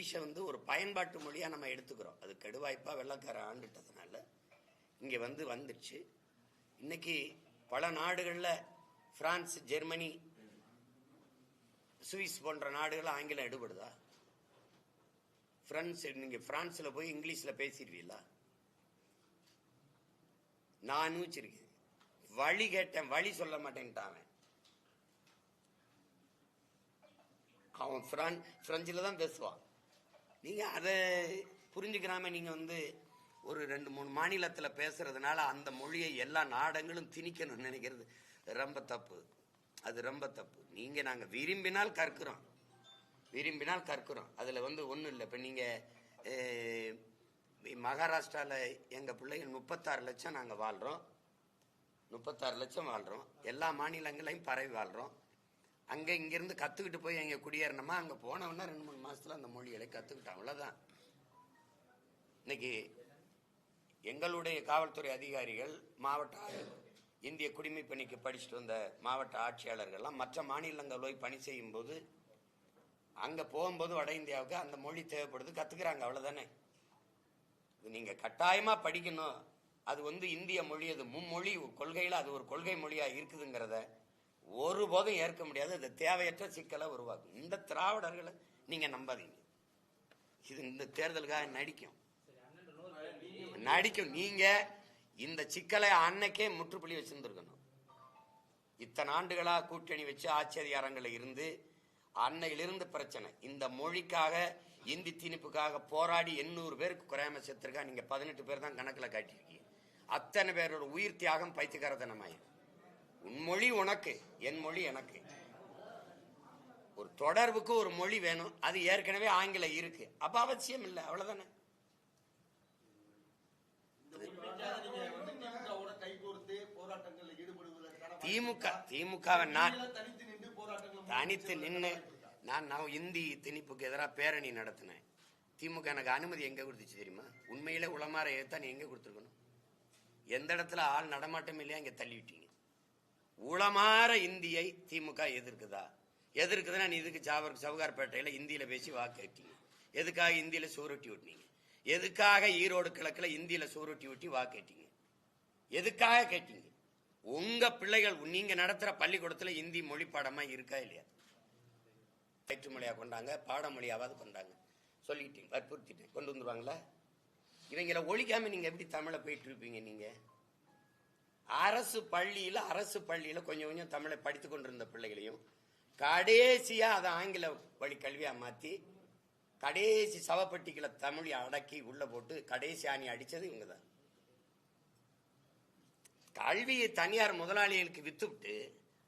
இங்கிலீஷை வந்து ஒரு பயன்பாட்டு மொழியாக நம்ம எடுத்துக்கிறோம். அது கெடுவாய்ப்பாக வெள்ளக்கார ஆண்டுட்டதுனால இங்கே வந்துடுச்சு. இன்னைக்கு பல நாடுகளில் பிரான்ஸ், ஜெர்மனி, சுவிஸ் போன்ற நாடுகள் ஆங்கிலம் எடுபடுதா? நீங்க பிரான்ஸ்ல போய் இங்கிலீஷ்ல பேசிடுவீங்களா? நான் அனுபவிச்சிருக்கேன். வழி கேட்டேன், வழி சொல்ல மாட்டேன்ட்டான். அவன் பிரெஞ்சில் தான் பேசுவான். நீங்க அதை புரிஞ்சுக்கிறாம நீங்க ஒரு 2-3 மாநிலத்தில் பேசுறதுனால அந்த மொழியை எல்லா நாடுகளும் திணிக்கணும்னு நினைக்கிறது ரொம்ப தப்பு. அது ரொம்ப தப்பு. நாங்க விரும்பினால் கற்கிறோம், அதுல ஒன்றும் இல்லை. இப்போ நீங்க மகாராஷ்டிராவில் எங்கள் பிள்ளைகள் 36 லட்சம் நாங்கள் வாழ்கிறோம், 36 லட்சம் வாழ்கிறோம். எல்லா மாநிலங்களையும் பரவி வாழ்கிறோம். அங்கே இங்கேருந்து கற்றுக்கிட்டு போய் அங்கே குடியேறணுமா? அங்கே போனவொன்னா 2-3 மாதத்தில் அந்த மொழிகளை கற்றுக்கிட்டோம், அவ்வளோதான். இன்னைக்கு எங்களுடைய காவல்துறை அதிகாரிகள், மாவட்ட இந்திய குடிமைப் பணிக்கு படிச்சுட்டு வந்த மாவட்ட ஆட்சியாளர்கள்லாம் மற்ற மாநிலங்கள் போய் பணி செய்யும் போது அங்கே போகும்போது வட இந்தியாவுக்கு அந்த மொழி தேவைப்படுது, கற்றுக்கிறாங்க, அவ்வளோதானே. நீங்கள் கட்டாயமாக படிக்கணும். அது இந்திய மொழி, அது மும்மொழி கொள்கையில் அது ஒரு கொள்கை மொழியாக இருக்குதுங்கிறத ஒருபோதும் ஏற்க முடியாது. அது தேவையற்ற சிக்கலை உருவாக்கும். இந்த திராவிடர்களை நீங்கள் நம்பாதீங்க. இது இந்த தேர்தலுக்காக நடிக்கும். நீங்கள் இந்த சிக்கலை அன்னைக்கே முற்றுப்புள்ளி வச்சிருந்துருக்கணும். இத்தனை ஆண்டுகளா கூட்டணி வச்சு ஆட்சி அதிகாரங்களில் இருந்து அன்னையிலிருந்து பிரச்சனை. இந்த மொழிக்காக, இந்தி திணிப்புக்காக போராடி 800 பேருக்கு குறையாம செத்துருக்கா. நீங்க 18 பேர் தான் கணக்கில் காட்டியிருக்கீங்க. அத்தனை பேரோட உயிர் தியாகம் பைத்தியக்காரத்தனமாயிரும். உன் மொழி உனக்கு, என் மொழி எனக்கு. ஒரு தொடர்புக்கு ஒரு மொழி வேணும். அது ஏற்கனவே ஆங்கிலம் இருக்கு, அப்ப அவசியம் இல்லை, அவ்வளவுதானே. திமுகவை நான் தனித்து நின்று நான் இந்தி திணிப்புக்கு எதிராக பேரணி நடத்தினேன். திமுக எனக்கு அனுமதி எங்க கொடுத்துச்சு தெரியுமா? உண்மையில உளமாற ஏத்தான் எங்க கொடுத்துருக்கணும். எந்த இடத்துல ஆள் நடமாட்டம் இல்லையா இங்க தள்ளிவிட்டீங்க. உளமாற இந்தியை திமுக எதிர்க்குதுன்னா நீ இதுக்கு சவுகார்பேட்டையில இந்தியில பேசி வாக்கு கேட்டீங்க. எதுக்காக இந்தியில சூரட்டி விட்டீங்க? எதுக்காக ஈரோடு கிழக்குல இந்தியில சூரட்டி விட்டி வாக்கு கேட்டீங்க? எதுக்காக கேட்டீங்க? உங்க பிள்ளைகள் நீங்க நடத்துற பள்ளிக்கூடத்துல இந்தி மொழி பாடமா இருக்கா இல்லையா? பயிற்று மொழியா கொண்டாங்க, பாடமொழியாவது கொண்டாங்க. சொல்லிட்டீங்க, வற்புறுத்திட்டேன், கொண்டு வந்துருவாங்களா? இவங்களை ஒழிக்காம நீங்க எப்படி தமிழை போயிட்டு இருப்பீங்க? நீங்க அரசு பள்ளியில கொஞ்சம் கொஞ்சம் தமிழை படித்து கொண்டிருந்த பிள்ளைகளையும் கடைசியா அதை ஆங்கில வழி கல்வியா மாத்தி கடைசி சவப்பட்டிகளை தமிழை அடக்கி உள்ள போட்டு கடைசி ஆணி அடிச்சது இவங்கதான். கல்வியை தனியார் முதலாளிகளுக்கு வித்துவிட்டு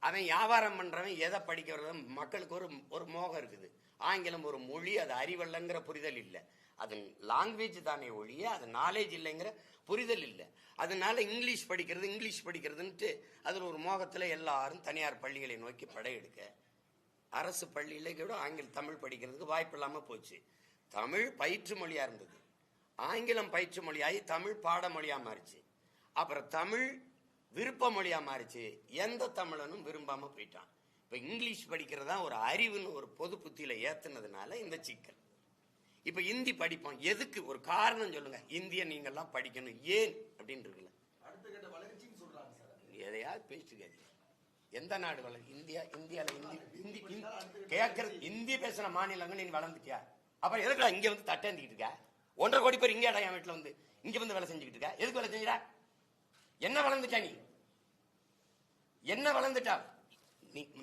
அவன் வியாபாரம் பண்றவன் எதை படிக்கிறது? மக்களுக்கு ஒரு மோகம் இருக்குது. ஆங்கிலம் ஒரு மொழி, அது அறிவல்லங்கிற புரிதல் இல்லை. அது லாங்குவேஜ் தானே ஒழிய அது நாலேஜ் இல்லைங்கிற புரிதல் இல்லை. அதனால இங்கிலீஷ் படிக்கிறதுன்ட்டு அதில் ஒரு மோகத்தில் எல்லாரும் தனியார் பள்ளிகளை நோக்கி படையெடுக்க அரசு பள்ளியில கூட தமிழ் படிக்கிறதுக்கு வாய்ப்பு இல்லாமல் போச்சு. தமிழ் பயிற்று மொழியா இருந்தது, ஆங்கிலம் பயிற்று மொழியாகி தமிழ் பாடமொழியா மாறிச்சு. அப்புறம் தமிழ் விருப்ப மொழியா மாறிச்சு. எந்த தமிழனும் விரும்பாம போயிட்டான். இப்ப இங்கிலீஷ் படிக்கிறதா ஒரு அறிவுன்னு ஒரு பொது புத்தியில ஏத்துனதுனால இந்த சிக்கல். இப்ப இந்தி படிப்போம், எதுக்கு? ஒரு காரணம் சொல்லுங்க. இந்திய நீங்க எல்லாம் படிக்கணும், ஏன் அப்படின்னு இருக்குல்ல. எதையாவது பேசிட்டு எந்த நாடு வளர்ச்சி? இந்தியால இந்தி கேட்கறது இந்தி பேசுற மாநிலங்கள் நீ வளர்ந்துட்டியா? அப்புறம் எதுக்குடா இங்க தட்டேந்திக்கிட்டு இருக்க? 1.5 கோடி பேர் இங்கே என் வீட்டுல இங்க வேலை செஞ்சுக்கிட்டு இருக்க. எதுக்கு வேலை செஞ்சுடா? என்ன வளர்ந்துட்டா? நீ என்ன வளர்ந்துட்டா?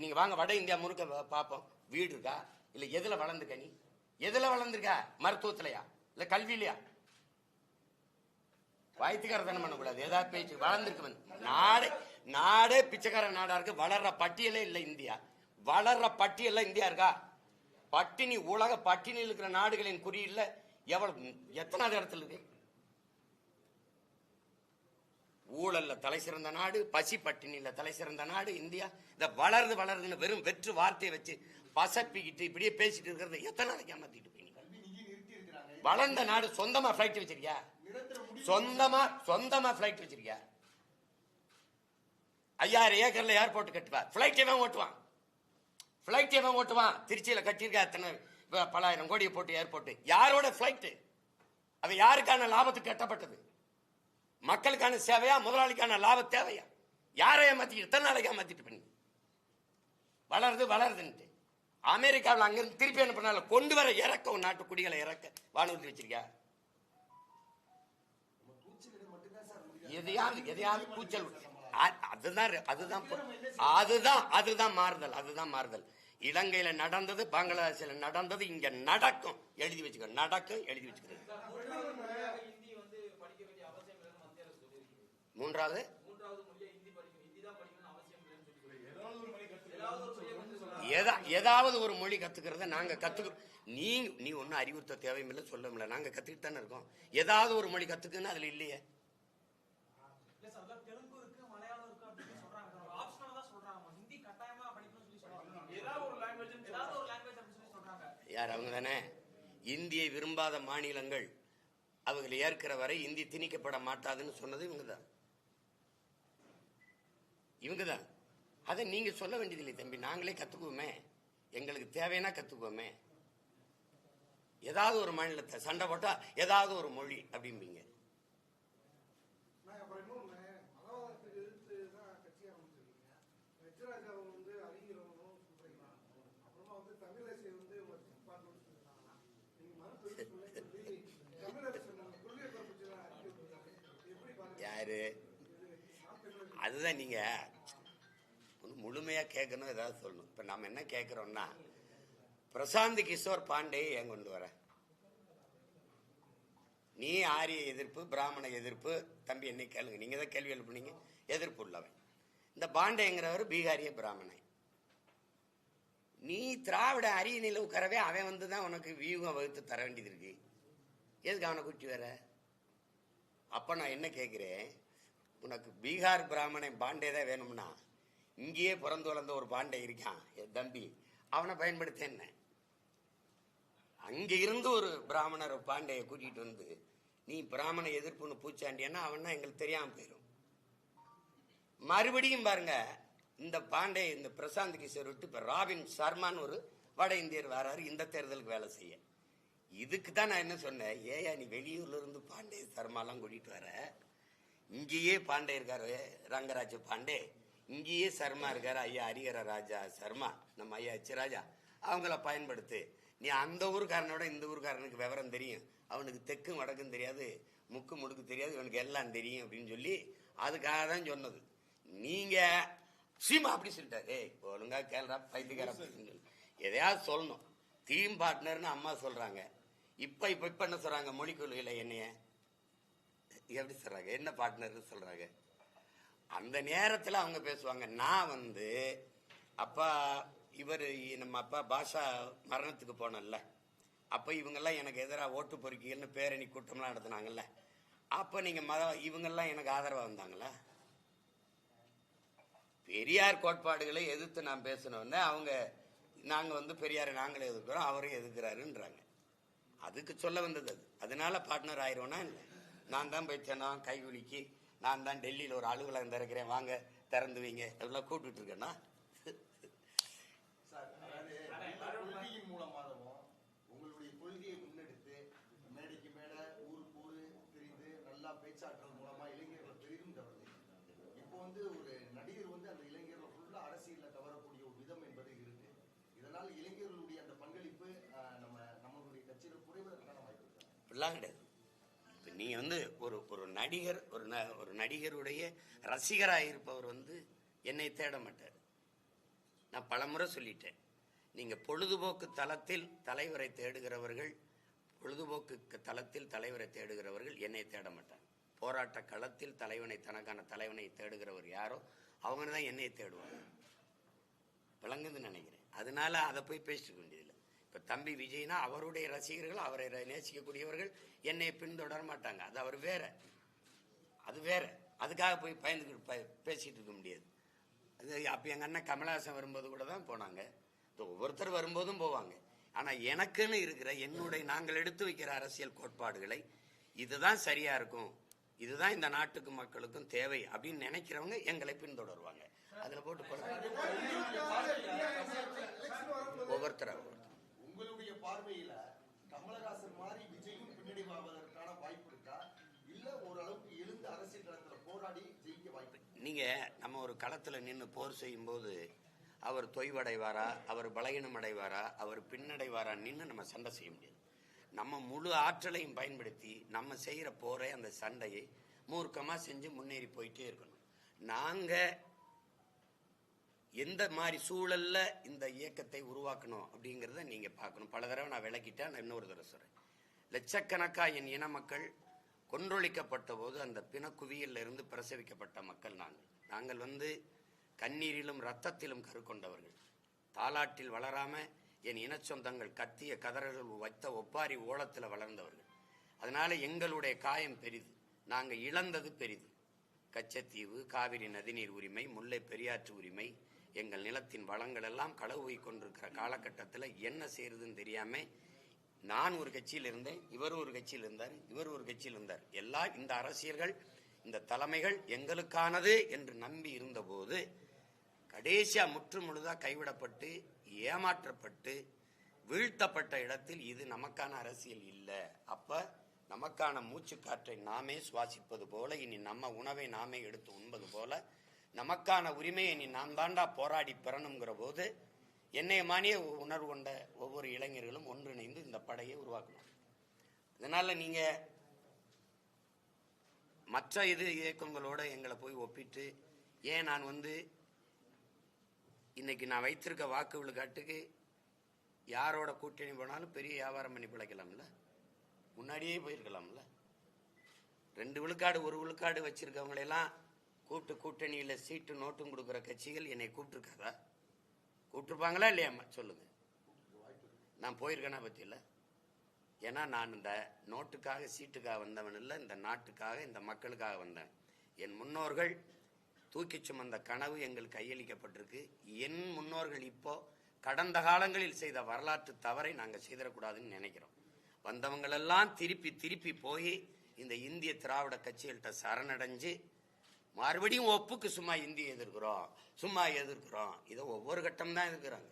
நீங்க வாங்க வட இந்தியா முழுக்க பாப்போம். வீடு இருக்கா? இல்ல எதுல வளர்ந்துக்க? நீ எதுல வளர்ந்துருக்க? மருத்துவத்திலயா இல்ல கல்வியிலயா? வாய்த்துக்காரத்தனம் பண்ணக்கூடாது. ஏதாவது பேச்சு வளர்ந்துருக்கு. நாடே பிச்சைக்கார நாடா இருக்கு. வளர்ற பட்டியலே இல்ல இந்தியா. வளர்ற பட்டியல்ல இந்தியா இருக்கா? பட்டினி, உலக பட்டினியில் இருக்கிற நாடுகளின் குறியில்ல எத்தனாவது இடத்துல இருக்கு? ஊழல்ல தலை சிறந்த நாடு, பசி பட்டினியில தலை சிறந்த நாடு இந்தியா. இந்த வளருதுன்னு வெறும் வெற்று வார்த்தையை வச்சு பசப்பிக்கிட்டு இப்படியே பேசிட்டு இருக்கிறத எத்தனை நாளைக்கு ஏமாத்திட்டு போய்? வளர்ந்த நாடு சொந்தமா பிளைட் வச்சிருக்கியா? சொந்தமா பிளைட் வச்சிருக்கியா? 5000 ஏக்கர்ல ஏர்போர்ட் கட்டுவா. பிளைட் எவன் ஓட்டுவான்? திருச்சியில கட்டியிருக்கா எத்தனை பல ஆயிரம் கோடியை போட்டு ஏர்போர்ட் யாரோட பிளைட்? அது யாருக்கான லாபத்துக்கு கட்டப்பட்டது? மக்களுக்கான சேவையா, முதலாளிக்கான லாப தேவையா? யாரை ஏமாத்திட்டு எத்தனை நாளைக்கு ஏமாத்திட்டு பண்ணி வளருதுன்ட்டு அமெரிக்காவில் அங்கிருந்து திருப்பி அனுப்பினால கொண்டு வர இறக்க நாட்டு குடிகளை இறக்க வானூர்தி வச்சிருக்கா? எதையாவது கூச்சல். அதுதான் மாறுதல். இலங்கையில நடந்தது, பங்களாதேஷில் நடந்தது, இங்க நடக்கும். எழுதி வச்சுக்க, நடக்கும், எழுதி வச்சுக்கிறது. மூன்றாவது ஏதாவது ஒரு மொழி கத்துக்கிறத நாங்க கத்துக்கிறோம். நீ ஒன்னும் அறிவுறுத்த தேவையில்லை, சொல்ல முடியல. நாங்க கத்துக்கிட்டு தானே இருக்கோம். ஏதாவது ஒரு மொழி கத்துக்குன்னு அதுல இல்லையே. யார் அவங்க தானே? இந்தியை விரும்பாத மாநிலங்கள் அவர்கள் ஏற்கிற வரை இந்தி திணிக்கப்பட மாட்டாதுன்னு சொன்னது இவங்கதான். அதை நீங்க சொல்ல வேண்டியதில்லை தம்பி, நாங்களே கத்துக்குவோமே, எங்களுக்கு தேவைன்னா கத்துக்குவோமே. ஏதாவது ஒரு மாநிலத்தை சண்டை போட்டா ஏதாவது ஒரு மொழி அப்படிம்பீங்க. யாரு? அதுதான் நீங்க முழுமையா கேட்கணும், ஏதாவது சொல்லணும். இப்ப நம்ம என்ன கேட்கிறோம்னா, பிரசாந்த் கிஷோர் பாண்டே ஏன் கொண்டு வர? நீ ஆரிய எதிர்ப்பு, பிராமண எதிர்ப்பு, தம்பி என்ன கேளுங்க, நீங்க தான் கேள்வி எழுப்புனீங்க, எதிர்ப்பு உள்ளவன். இந்த பாண்டேங்கிறவர் பீகாரிய பிராமணன். நீ திராவிட அரிய நிலவுக்கரவே அவன் வந்துதான் உனக்கு வியூகம் வகுத்து தர வேண்டியது இருக்கு. எதுக்கு அவனை கூட்டி வர? அப்ப நான் என்ன கேட்கிறேன், உனக்கு பீகார் பிராமணன் பாண்டே தான் வேணும்னா இங்கேயே பிறந்து வளர்ந்த ஒரு பாண்டே இருக்கான் என் தம்பி, அவனை பயன்படுத்த என்ன? அங்க இருந்து ஒரு பிராமணர் பாண்டையை கூட்டிட்டு வந்து நீ பிராமண எதிர்ப்புன்னு பூச்சாண்டியன்னா அவன்னா எங்களுக்கு தெரியாம போயிடும். மறுபடியும் பாருங்க, இந்த பாண்டே இந்த பிரசாந்த் கிஷோர் விட்டு இப்ப ராபின் சர்மான்னு ஒரு வட இந்தியர் வராரு இந்த தேர்தலுக்கு வேலை செய்ய. இதுக்கு தான் நான் என்ன சொன்னேன், ஏயா நீ வெளியூர்ல இருந்து பாண்டே சர்மாலாம் கூட்டிட்டு வர, இங்கேயே பாண்டே இருக்காரு ரங்கராஜ பாண்டே, இங்கேயே சர்மா இருக்காரு ஐயா ஹரிஹர ராஜா சர்மா, நம்ம ஐயா ராஜா, அவங்கள பயன்படுத்து. நீ அந்த ஊருக்காரனோட இந்த ஊருக்காரனுக்கு விவரம் தெரியும், அவனுக்கு தெக்கும் வடக்கும் தெரியாது, முக்கு முடுக்கு தெரியாது, இவனுக்கு எல்லாம் தெரியும் அப்படின்னு சொல்லி அதுக்காக தான் சொன்னது. நீங்க சீமா அப்படி சொல்லிட்டாரு, ஒழுங்கா கேள்றா பைத்தியக்கார எதையாவது சொல்லணும். டீம் பார்ட்னர்னு அம்மா சொல்றாங்க. இப்ப என்ன சொல்றாங்க, மொழி கொள்கையில என்னைய எப்படி சொல்றாங்க, என்ன பார்ட்னர் சொல்றாங்க. அந்த நேரத்தில் அவங்க பேசுவாங்க. நான் அப்பா இவர் நம்ம அப்பா பாஷா மரணத்துக்கு போனல, அப்ப இவங்கெல்லாம் எனக்கு எதிராக ஓட்டு பொறுக்கிகள்னு பேரணி கூட்டம்லாம் நடத்தினாங்கல்ல, அப்ப நீங்க இவங்கெல்லாம் எனக்கு ஆதரவா வந்தாங்களா? பெரியார் கோட்பாடுகளை எதிர்த்து நான் பேசணும்னு அவங்க நாங்க பெரியாரை நாங்களே எதிர்க்கிறோம், அவரையும் எதிர்க்கிறாருன்றாங்க. அதுக்கு சொல்ல வந்தது அது. அதனால பார்ட்னர் ஆயிரோம்னா இல்லை. நான் தான் போய் சொன்னோம் கைகுலிக்கு, நான் தான் டெல்லியில் ஒரு அலுவலகம் திறக்கிறேன், வாங்க திறந்து வைங்க அதெல்லாம் கூப்பிட்டு இருக்கேன்னா. மூலமாகவும் உங்களுடைய கொள்கையை முன்னெடுத்து மேடைக்கு மேல ஊருக்கு ஊரு தெரிந்து நல்லா பேச்சாற்றல் மூலமா இளைஞர்களை பெரிதும் கவர்ந்தீங்க. இப்போ ஒரு நடிகர் அந்த இளைஞர்களை ஃபுல்லா அரசியல்ல கவரக்கூடிய ஒரு விதம் என்பது இருக்கு. இதனால் இளைஞர்களுடைய அந்த பங்களிப்பு நம்மளுடைய கட்சியில குறைவதற்கான வாய்ப்பு இருக்கு. கிடையாது. நீ ஒரு நடிகர் ஒரு நடிகருடைய ரசிகராக இருப்பவர் என்னை தேட மாட்டார். நான் பலமுறை சொல்லிட்டேன், நீங்க பொழுதுபோக்கு தளத்தில் தலைவரை தேடுகிறவர்கள், பொழுதுபோக்கு தளத்தில் தலைவரை தேடுகிறவர்கள் என்னை தேட மாட்டாங்க. போராட்ட களத்தில் தனக்கான தலைவனை தேடுகிறவர் யாரோ அவங்க தான் என்னை தேடுவாங்க. விளங்குதுன்னு நினைக்கிறேன். அதனால அதை போய் பேசிக்க வேண்டியதில்லை. இப்ப தம்பி விஜய்னா அவருடைய ரசிகர்கள், அவரை நேசிக்கக்கூடியவர்கள் என்னை பின்தொடர மாட்டாங்க. அது அவர் வேற, அது வேற. அதுக்காக போய் பயந்துக்கிட்டு பேசிட்டு இருக்க முடியாது. அது அப்ப எங்க அண்ணன் கமலஹாசன் வரும்போது கூட தான் போனாங்க, ஒவ்வொருத்தர் வரும்போதும் போவாங்க. ஆனா எனக்குன்னு இருக்கிற என்னுடைய நாங்கள் எடுத்து வைக்கிற அரசியல் கோட்பாடுகளை இதுதான் சரியா இருக்கும், இதுதான் இந்த நாட்டுக்கு மக்களுக்கும் தேவை அப்படின்னு நினைக்கிறவங்க எங்களை பின்தொடருவாங்க. அதுல போட்டு ஒவ்வொருத்தர உங்களுடைய பார்வையில கமலஹாசன் மாதிரி விஜயும் பின்னடைவு ஆவதற்கான வாய்ப்பு இருக்கா, இல்ல ஓரளவுக்கு எழுந்து அரசியல் களத்துல போராடி ஜெயிக்க வாய்ப்பு? நீங்க நம்ம ஒரு களத்துல நின்று போர் செய்யும் போது அவர் தொய்வடைவாரா, அவர் பலகீனம் அடைவாரா, அவர் பின்னடைவாரா நின்று நம்ம சண்டை செய்ய முடியாது. நம்ம முழு ஆற்றலையும் பயன்படுத்தி நம்ம செய்யற போரை, அந்த சண்டையை மூர்க்கமா செஞ்சு முன்னேறி போயிட்டே இருக்கணும். நாங்க எந்த மாதிரி சூழல்ல இந்த இயக்கத்தை உருவாக்கணும் அப்படிங்கிறத நீங்க பார்க்கணும். பல தடவை நான் விளக்கிட்டேன், நான் இன்னொரு தடவை சொல்றேன். லட்சக்கணக்கா என் இன மக்கள் கொன்றொழிக்கப்பட்ட போது அந்த பிணக்குவியல்ல இருந்து பிரசவிக்கப்பட்ட மக்கள் நாங்கள் கண்ணீரிலும் ரத்தத்திலும் கருக்கொண்டவர்கள். தாலாட்டில் வளராம என் இனச்சொந்தங்கள் கத்திய கதறல்கள் வைத்த ஒப்பாரி ஓலத்தில் வளர்ந்தவர்கள். அதனால எங்களுடைய காயம் பெரிது, நாங்கள் இழந்தது பெரிது. கச்சத்தீவு, காவிரி நதிநீர் உரிமை, முல்லை பெரியாற்று உரிமை, எங்கள் நிலத்தின் வளங்கள் எல்லாம் களவு கொண்டிருக்கிற காலகட்டத்தில் என்ன செய்யறதுன்னு தெரியாம நான் ஒரு கட்சியில் இருந்தேன், இவர் ஒரு கட்சியில் இருந்தார், இவர் ஒரு கட்சியில் இருந்தார். எல்லாம் இந்த அரசியல்கள், இந்த தலைமைகள் எங்களுக்கானது என்று நம்பி இருந்தபோது கடைசியா முற்று முழுதா கைவிடப்பட்டு ஏமாற்றப்பட்டு வீழ்த்தப்பட்ட இடத்தில் இது நமக்கான அரசியல் இல்லை. அப்ப நமக்கான மூச்சு காற்றை நாமே சுவாசிப்பது போல, இனி நம்ம உணவை நாமே எடுத்து உண்பது போல, நமக்கான உரிமையை இனி நாம் தாண்டா போராடி பெறணுங்கிற போது என்னைய மானிய உணர்வு கொண்ட ஒவ்வொரு இளைஞர்களும் ஒன்றிணைந்து இந்த படையை உருவாக்கணும். இதனால நீங்க மற்ற இயக்கங்களோட எங்களை போய் ஒப்பிட்டு, ஏன் நான் இன்னைக்கு நான் வைத்திருக்க வாக்கு விழுக்காட்டுக்கு யாரோட கூட்டணி போனாலும் பெரிய வியாபாரம் பண்ணி பிழைக்கலாம்ல, முன்னாடியே போயிருக்கலாம்ல. 2 விழுக்காடு 1 விழுக்காடு வச்சிருக்கவங்களெல்லாம் கூட்டணியில சீட்டு நோட்டும் கொடுக்குற கட்சிகள் என்னை கூப்பிட்டுருக்காதா? கூப்பிட்டுருப்பாங்களா இல்லையா சொல்லுங்க. நான் போயிருக்கேனா பத்தி இல்லை. ஏன்னா நான் இந்த நோட்டுக்காக சீட்டுக்காக வந்தவன் இல்லை, இந்த நாட்டுக்காக இந்த மக்களுக்காக வந்தேன். என் முன்னோர்கள் தூக்கி சுமந்த கனவு எங்கள் கையளிக்கப்பட்டிருக்கு. என் முன்னோர்கள் இப்போ கடந்த காலங்களில் செய்த வரலாற்று தவறை நாங்கள் செய்திடக்கூடாதுன்னு நினைக்கிறோம். வந்தவங்களெல்லாம் திருப்பி போய் இந்த இந்திய திராவிட கட்சிகள்கிட்ட சரணடைஞ்சு மறுபடியும் ஒப்புக்கு சும்மா இந்திய எதிர்க்கிறோம் இதை ஒவ்வொரு கட்டம் தான் எதிர்க்கிறாங்க.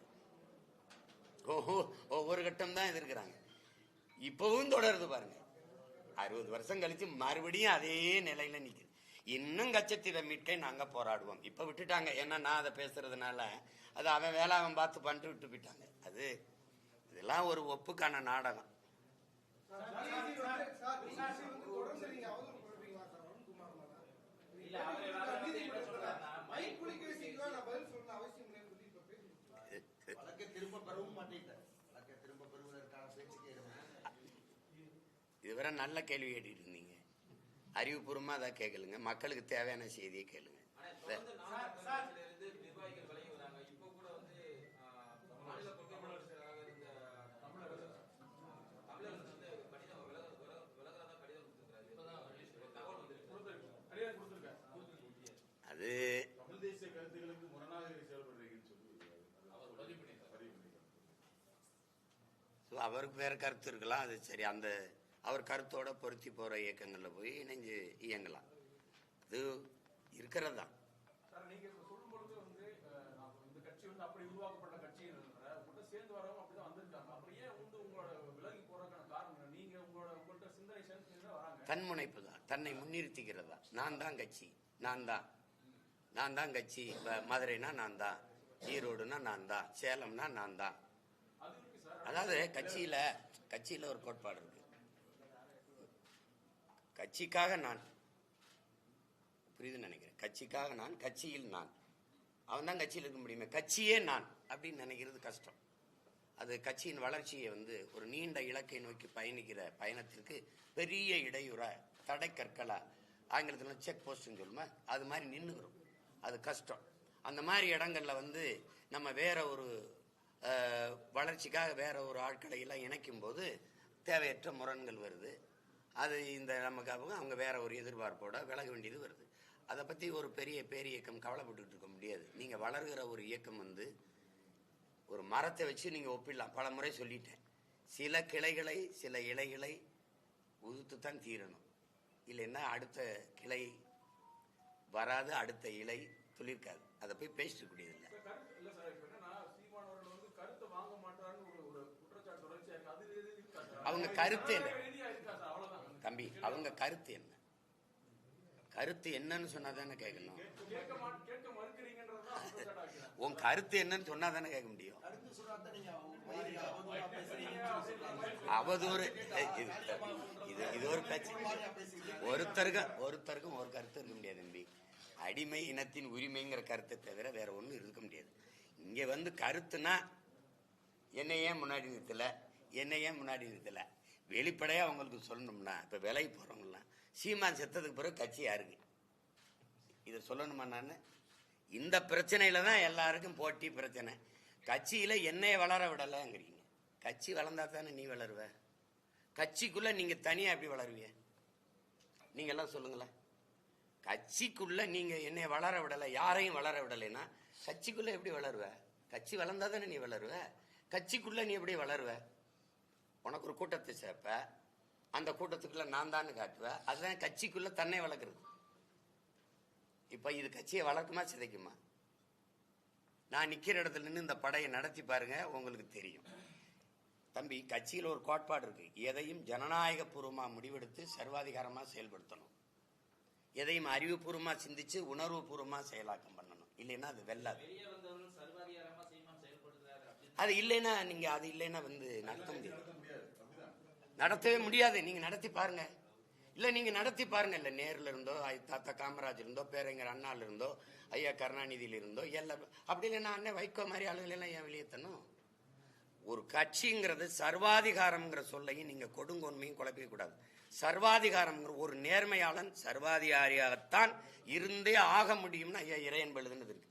ஒவ்வொரு கட்டம் தான் எதிர்க்கிறாங்க. இப்பவும் தொடருது பாருங்க. 60 வருஷம் கழிச்சு மறுபடியும் அதே நிலையில நிக்குது. இன்னும் கச்சத்தீவை மீட்டை நாங்க போராடுவோம். இப்ப விட்டுட்டாங்க, ஏன்னா நான் அதை பேசுறதுனால அது அவன் வேலை அவன் பார்த்து பண்ணிட்டு விட்டு போயிட்டாங்க. இதெல்லாம் ஒரு ஒப்புக்கான நாடகம். இதுவரை நல்ல கேள்வி கேட்டுட்டு இருந்தீங்க. அறிவுபூர்வமா அதை கேட்கலுங்க, மக்களுக்கு தேவையான செய்தியை கேளுங்க. அது அவருக்கு வேற கருத்து இருக்கலாம், அது சரி. அந்த அவர் கருத்தோட பொருத்தி போற இயக்கங்கள்ல போய் இணைஞ்சு இயங்கலாம், அது இருக்கிறது தான். தன்முனைப்பு தான், தன்னை முன்னிறுத்திக்கிறதா. நான் தான் கட்சி, நான் தான் கட்சி. மதுரைனா நான் தான், ஈரோடுனா நான் தான், சேலம்னா நான் தான். அதாவது கட்சியில ஒரு கோட்பாடு இருக்கு. கட்சிக்காக நான், புரியுதுன்னு நினைக்கிறேன். கட்சிக்காக நான், கட்சியில் நான். அவன் தான் கட்சியில் இருக்க முடியுமே, கட்சியே நான் அப்படின்னு நினைக்கிறது கஷ்டம். அது கட்சியின் வளர்ச்சியை ஒரு நீண்ட இலக்கை நோக்கி பயணிக்கிற பயணத்திற்கு பெரிய இடையூறா, தடை கற்களா, ஆங்கிலத்தில் செக் போஸ்ட்னு சொல்லுமா, அது மாதிரி நின்றுக்கிறோம். அது கஷ்டம். அந்த மாதிரி இடங்கள்ல நம்ம வேற ஒரு வளர்ச்சிக்காக வேற ஒரு ஆட்களை எல்லாம் இணைக்கும் போது தேவையற்ற முரண்கள் வருது. அது இந்த நமக்கு அவங்க வேற ஒரு எதிர்பார்ப்போட விலக வேண்டியது வருது. அதை பத்தி ஒரு பெரிய பேரியக்கம் கவலைப்பட்டு இருக்க முடியாது. நீங்க வளர்கிற ஒரு இயக்கம் ஒரு மரத்தை வச்சு நீங்க ஒப்பிடலாம். பல முறை சொல்லிட்டேன், சில கிளைகளை சில இலைகளை உதுத்து தான் தீரணும், இல்லைன்னா அடுத்த கிளை வராது, அடுத்த இலை துளிர்க்காது. அதை போய் பேசிட்டு கூடியதில்லை. கருத்து என்ன தம்பி? அவங்க கருத்து என்ன? கருத்து என்னன்னு சொன்னாதானே கேட்கணும். உன் கருத்து என்னன்னு சொன்னாதானே கேட்க முடியும். அவதூறு இது ஒரு பேச்சு. ஒருத்தருக்கும் ஒரு கருத்து இருக்க முடியாது தம்பி. அடிமை இனத்தின் உரிமைங்கிற கருத்தை தவிர வேற ஒன்றும் இருக்க முடியாது. இங்க வந்து கருத்துனா என்னை ஏன் முன்னாடி நிறுத்தல வெளிப்படையா அவங்களுக்கு சொல்லணும்னா, இப்ப விலை போறவங்கலாம் சீமான் செத்ததுக்கு பிறகு கட்சி யாருக்கு இதை சொல்லணுமா? நான் இந்த பிரச்சனையில தான் எல்லாருக்கும் போட்டி பிரச்சனை. கட்சியில என்னைய வளர விடலைங்கிறீங்க. கட்சி வளர்ந்தா தானே நீ வளருவ. கட்சிக்குள்ள நீங்க தனியா எப்படி வளருவீங்க? நீங்க எல்லாம் சொல்லுங்களேன். கட்சிக்குள்ள நீங்க என்னைய வளர விடலை, யாரையும் வளர விடலைன்னா கட்சிக்குள்ள எப்படி வளருவ? கட்சி வளர்ந்தா தானே நீ வளருவ. கட்சிக்குள்ள நீ எப்படி வளருவ? உனக்கு ஒரு கூட்டத்தை சேர்ப்ப, அந்த கூட்டத்துக்குள்ள நான் தான் காட்டுவ. அதுதான் கட்சிக்குள்ள தன்னை வளர்க்குறது. இப்ப இது கட்சியை வளர்க்குமா சிதைக்குமா? நான் நிக்கிற இடத்துல நின்று இந்த படையை நடத்தி பாருங்க, உங்களுக்கு தெரியும். தம்பி, கட்சியில் ஒரு கோட்பாடு இருக்கு. எதையும் ஜனநாயக பூர்வமா முடிவெடுத்து சர்வாதிகாரமா செயல்படுத்தணும். எதையும் அறிவுபூர்வமா சிந்திச்சு உணர்வு பூர்வமா செயலாக்கம் பண்ணணும். இல்லைன்னா அது வெல்லாது. அது இல்லைன்னா நீங்க அது இல்லைன்னா வந்து நடத்தவே முடியாது. நீங்க நடத்தி பாருங்க. இல்ல நீங்க நடத்தி பாருங்க. இல்ல நேருல இருந்தோ, தாத்தா காமராஜ் இருந்தோ, பேரறிஞர் அண்ணால இருந்தோ, ஐயா கருணாநிதியில இருந்தோ, எல்லாம் அப்படி இல்லைன்னா அண்ணன் வைகோ மாதிரி ஆளுகள் எல்லாம் ஏன் வெளியேற்றணும்? ஒரு கட்சிங்கிறது சர்வாதிகாரம்ங்கிற சொல்லையும் நீங்க கொடுங்கோன்மையும் குழப்பிக்க கூடாது. சர்வாதிகாரம்ங்கிற ஒரு நேர்மையாளன் சர்வாதிகாரியாகத்தான் இருந்தே ஆக முடியும்னு ஐயா இறையன் எழுதுனது இருக்கு.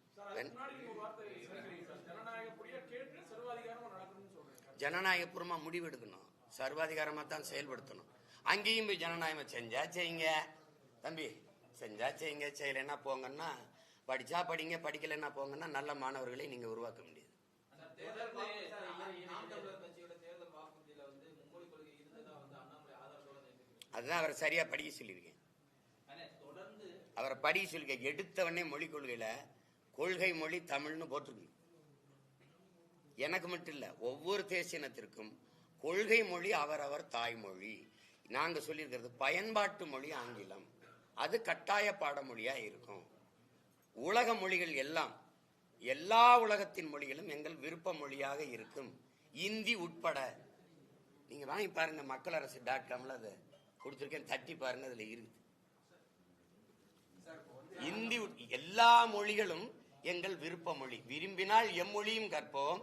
ஜனநாயகபூர்வமா முடிவெடுக்கணும், சர்வாதிகாரமா தான் செயல்படுத்தணும். அங்கேயும் போய் ஜனநாயகம் செஞ்சா செய்யுங்க தம்பி, செஞ்சா செய்யுங்க, செய்யலைன்னா போங்கன்னா, படிச்சா படிங்க, படிக்கலைன்னா போங்கன்னா நல்ல மாணவர்களை நீங்க உருவாக்க முடியாது. அதுதான் அவரை சரியா படிக்க சொல்லியிருக்கேன். அவரை படிக்க சொல்லிருக்கேன். எடுத்தவனே மொழி கொள்கையில கொள்கை மொழி தமிழ்னு போட்டிருக்கு. எனக்கு மட்டும் இல்ல, ஒவ்வொரு தேசியனத்திற்கும் கொள்கை மொழி அவரவர் தாய்மொழி. நாங்க சொல்லியிருக்கிறது பயன்பாட்டு மொழி ஆங்கிலம், அது கட்டாய பாடமொழியா இருக்கும். உலக மொழிகள் எல்லாம், எல்லா உலகத்தின் மொழிகளும் எங்கள் விருப்ப மொழியாக இருக்கும், இந்தி உட்பட. நீங்க வாங்கி பாருங்க, மக்களரசு.comல அதை கொடுத்துருக்கேன், தட்டி பாருங்க, அதுல இருக்கு. இந்தி எல்லா மொழிகளும் எங்கள் விருப்ப மொழி. விரும்பினால் எம்மொழியும் கற்போம்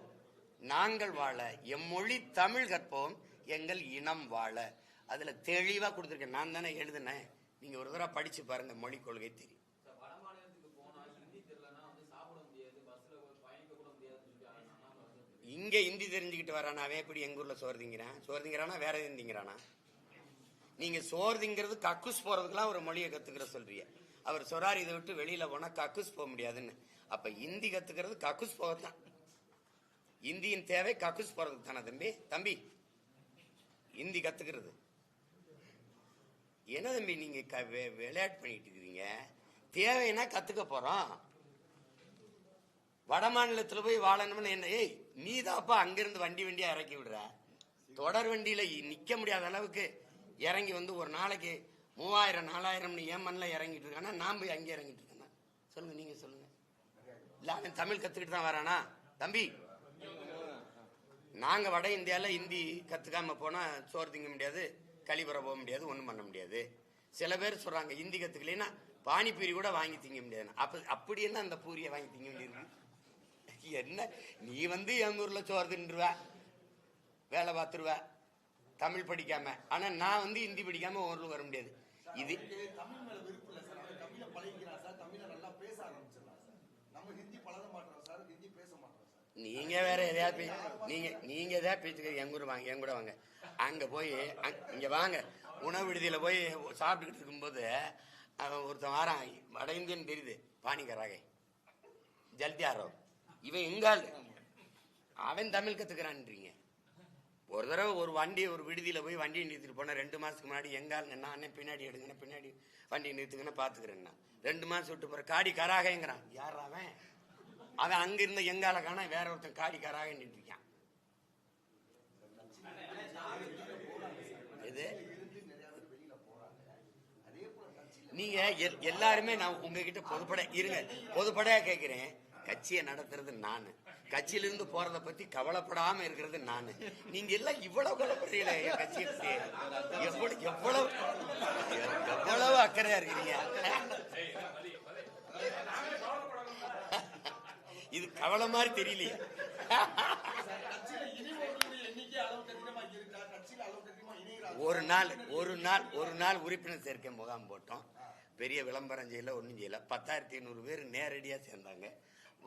நாங்கள் வாழ, எம்மொழி தமிழ் கற்போம் எங்கள் இனம் வாழ. அதுல தெளிவா கொடுத்துருக்கேன். நான் தானே எழுதுனேன். நீங்க ஒரு தடவை படிச்சு பாருங்க, மொழி கொள்கை தெரியும். இங்க இந்தி தெரிஞ்சுக்கிட்டு வரானா அவன் எப்படி எங்க ஊர்ல சோர்திங்கிறானா வேற எதுவும் திங்கிறானா? நீங்க சோர்திங்கிறது கக்குஸ் போறதுக்கெல்லாம் ஒரு மொழியை கத்துக்கிற சொல்றீங்க. அவர் சொல்றாரு, இதை விட்டு வெளியில போனா கக்குஸ் போக முடியாதுன்னு. அப்ப இந்தி கத்துக்கிறது கக்குஸ் போகத்தான். இந்தியின் தேவை கக்குஸ் போறதுக்கு தானே தம்பி. இந்தி கத்துக்கிறது என்ன தம்பி? நீங்க விளையாட்டு பண்ணிட்டு இருக்கிறீங்க. தேவைன்னா கத்துக்க போறோம். வட மாநிலத்துல போய் வாழணும்னு என்ன? ஏய், நீதாப்பா அங்கிருந்து வண்டியா இறக்கி விடுற. தொடர் வண்டியில நிக்க முடியாத அளவுக்கு இறங்கி வந்து ஒரு நாளைக்கு 3000 4000 ஏமன்ல இறங்கிட்டு இருக்கானா, நான் போய் அங்கே இறங்கிட்டு இருக்கேன்னா? சொல்லுங்க, நீங்க சொல்லுங்க. இல்ல அவன் தமிழ் கத்துக்கிட்டு தான் வரானா? தம்பி, நாங்க வட இந்தியால இந்தி கத்துக்காம போனா சோறு திங்க முடியாது, கழிவுற போக முடியாது, ஒண்ணும் பண்ண முடியாது. சில பேர் சொல்றாங்க இந்தி கத்துக்கலைன்னா பானிபூரி கூட வாங்கி திங்க முடியாது. அப்படி என்ன அந்த பூரியை வாங்கி திங்க வேண்டியிருக்கு? என்ன நீ வந்து எங்க ஊர்ல சோறு தின்றுவ, வேலை பார்த்துருவ தமிழ் படிக்காம. ஆனா நான் வந்து ஹிந்தி படிக்காம ஊர்ல வர முடியாது. இது தமிழ் மேல விருப்பம் இல்ல சார். அவன் தமிழ பழகிக்கிறான் சார், தமிழ நல்லா பேச ஆரம்பிச்சிடலாம் சார். நம்ம ஹிந்தி பழக மாட்டோம் சார், ஹிந்தி பேச மாட்டோம் சார். நீங்க வேற எதையாவது நீங்க எதாவது பேச்சுக்க எங்க ஊர் வாங்க, என் கூட வாங்க. அங்க போய் இங்க வாங்க, உணவு விடுதியில போய் சாப்பிட்டுக்கிட்டு இருக்கும்போது அவன் ஒருத்தன் வாரான், வட இந்தியன் தெரியுது, பானிகராக ஜல்தியாரோ, இவன் எங்கால் அவன் தமிழ் கத்துக்கிறான்றீங்க. ஒரு தடவை ஒரு விடுதியில போய் வண்டியை நிறுத்திட்டு போன 2 மாசத்துக்கு முன்னாடி எங்கால் நான் அண்ணன் பின்னாடி எடுங்க, பின்னாடி வண்டியை நிறுத்துங்கன்னு பாத்துக்கிறேன்னா 2 மாசம் விட்டு போற காடி கராகங்கிறான். யார் அவன்? அவன் அங்க இருந்த எங்கால காண வேற ஒருத்தன் காடி கராக நின்றுருக்கான். எல்லாருமே நான் உங்ககிட்ட பொதுப்படையா கேட்கிறேன். கட்சியை நடத்துறது நானு, கட்சியிலிருந்து போறதை பத்தி கவலைப்படாம இருக்கிறது நானு. நீங்க எல்லாம் இவ்வளவு கவலைப்படுறீங்களே என் கட்சியை பத்தி. எவ்வளவு அக்கறையா இருக்கிறீங்க. இது கவலை மாதிரி தெரியலையே. ஒரு நாள் உறுப்பினர் சேர்க்கை முகாம் போட்டோம். பெரிய விளம்பரம் செய்யல, ஒன்றும் செய்யல. 10,500 பேர் நேரடியா சேர்ந்தாங்க.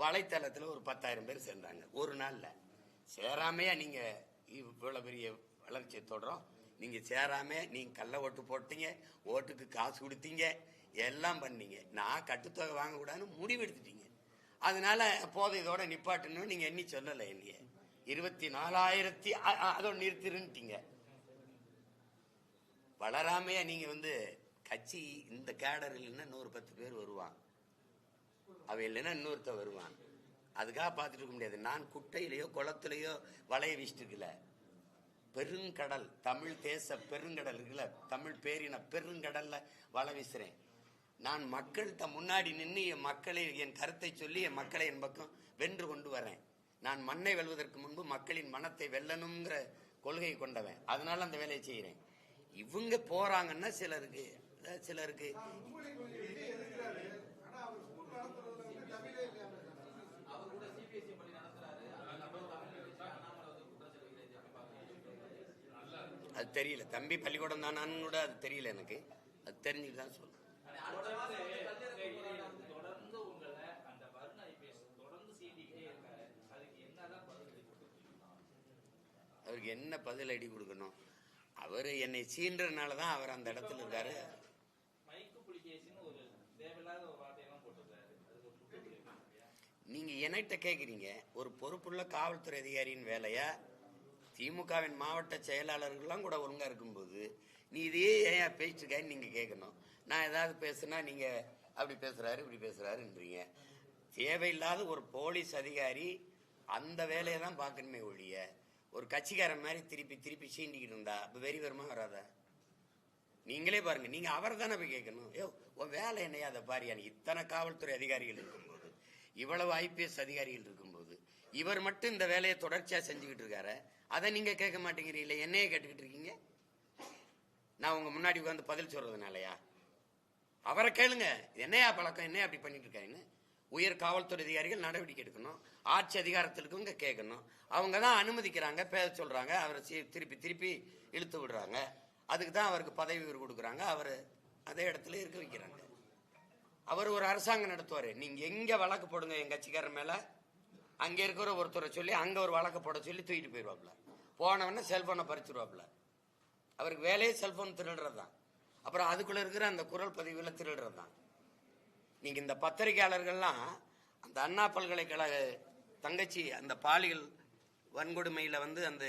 வலைத்தளத்துல ஒரு 10,000 பேர் சேர்ந்தாங்க. ஒரு நாள்ல சேராமையா நீங்க இவ்வளவு பெரிய வளர்ச்சியை தொடரும். நீங்க சேராம நீங்க கள்ள ஓட்டு போட்டீங்க, ஓட்டுக்கு காசு கொடுத்தீங்க, எல்லாம் பண்ணீங்க. நான் கட்டுத்தொகை வாங்க கூடாதுன்னு முடிவு எடுத்துட்டீங்க. அதனால போதை இதோட நிப்பாட்டணும் நீங்க எண்ணி சொல்லல. என்னைய 24,000 அதோட நிறுத்திருந்தீங்க. வளராமையா நீங்க கட்சி இந்த கேடர் இல்லைன்னா இன்னொரு 10 பேர் வருவான், அவ இல்லைன்னா இன்னொருத்த வருவான். அதுக்காக பார்த்துட்டு இருக்க முடியாது. நான் குட்டையிலையோ குளத்திலேயோ வலைய வீசிட்டு இருக்கல. பெருங்கடல், தமிழ் தேச பெருங்கடல் இருக்குல்ல, தமிழ் பேரின பெருங்கடல்ல வலை வீசுறேன். நான் மக்கள்கிட்ட முன்னாடி நின்று என் மக்களை, என் கருத்தை சொல்லி என் மக்களை என் பக்கம் வென்று கொண்டு வரேன். நான் மண்ணை வெல்வதற்கு முன்பு மக்களின் மனத்தை வெல்லணுங்கிற கொள்கை கொண்டவன். அதனால அந்த வேலையை செய்கிறேன். இவங்க போறாங்கன்னா சிலருக்கு அது தெரியல. தம்பி பள்ளிக்கூடம் தானான்னு கூட அது தெரியல எனக்கு. அது தெரிஞ்சுட்டு தான் சொல்றேன். அவருக்கு என்ன பதில் அடி கொடுக்கணும்? அவர் என்னை சீன்றதுனால தான் அவர் அந்த இடத்துல இருக்காரு. நீங்க என்கிட்ட கேக்குறீங்க, ஒரு பொறுப்புள்ள காவல்துறை அதிகாரியின் வேலையா? திமுகவின் மாவட்ட செயலாளர்கள்லாம் கூட ஒழுங்கா இருக்கும்போது நீ இதையே ஏன் பேசிட்டு இருக்கான்னு நீங்க கேட்கணும். நான் ஏதாவது பேசுனா நீங்க அப்படி பேசுறாரு இப்படி பேசுறாருன்றீங்க. தேவையில்லாத ஒரு போலீஸ் அதிகாரி அந்த வேலையை தான் பார்க்கணுமே ஒழிய ஒரு கட்சிக்காரன் மாதிரி திருப்பி சீண்டிக்கிட்டு இருந்தா வெறி வருமா வராதா? நீங்களே பாருங்க. நீங்க அவரை தானே போய் கேட்கணும். உன் வேலை என்னையா அதை பாரியான்னு. இத்தனை காவல்துறை அதிகாரிகள் இருக்கும்போது, இவ்வளவு IPS அதிகாரிகள் இருக்கும்போது, இவர் மட்டும் இந்த வேலையை தொடர்ச்சியா செஞ்சுக்கிட்டு இருக்காரு. அதை நீங்க கேட்க மாட்டேங்கிறீங்களே, என்னையே கேட்டுக்கிட்டு இருக்கீங்க. நான் உங்க முன்னாடி உட்காந்து பதில் சொல்றதுனாலயா? அவரை கேளுங்க, என்னையா பழக்கம், என்னையா அப்படி பண்ணிட்டு இருக்காருன்னு. உயர் காவல்துறை அதிகாரிகள் நடவடிக்கை எடுக்கணும். ஆட்சி அதிகாரத்திற்கு கேட்கணும். அவங்க தான் அனுமதிக்கிறாங்க, பேச சொல்றாங்க, அவரை திருப்பி இழுத்து விடுறாங்க. அதுக்கு தான் அவருக்கு பதவி உயர்வு கொடுக்குறாங்க. அவர் அதே இடத்துல இருக்க வைக்கிறாங்க. அவர் ஒரு அரசாங்கம் நடத்துவாரு. நீங்க எங்க வழக்கு போடுங்க என் கட்சிக்காரன் மேல, அங்க இருக்கிற ஒருத்தரை சொல்லி அங்க ஒரு வழக்கு போட சொல்லி தூக்கிட்டு போயிடுவாப்ல. போனவன செல்போனை பறிச்சுடுவாப்ல. அவருக்கு வேலையே செல்போன் திருடுறதுதான். அப்புறம் அதுக்குள்ள இருக்கிற அந்த குரல் பதிவுல திருடுறதுதான். நீங்க இந்த பத்திரிகையாளர்கள்லாம் அந்த அண்ணா பல்கலைக்கழக தங்கச்சி அந்த பாலியல் வன்கொடுமையில அந்த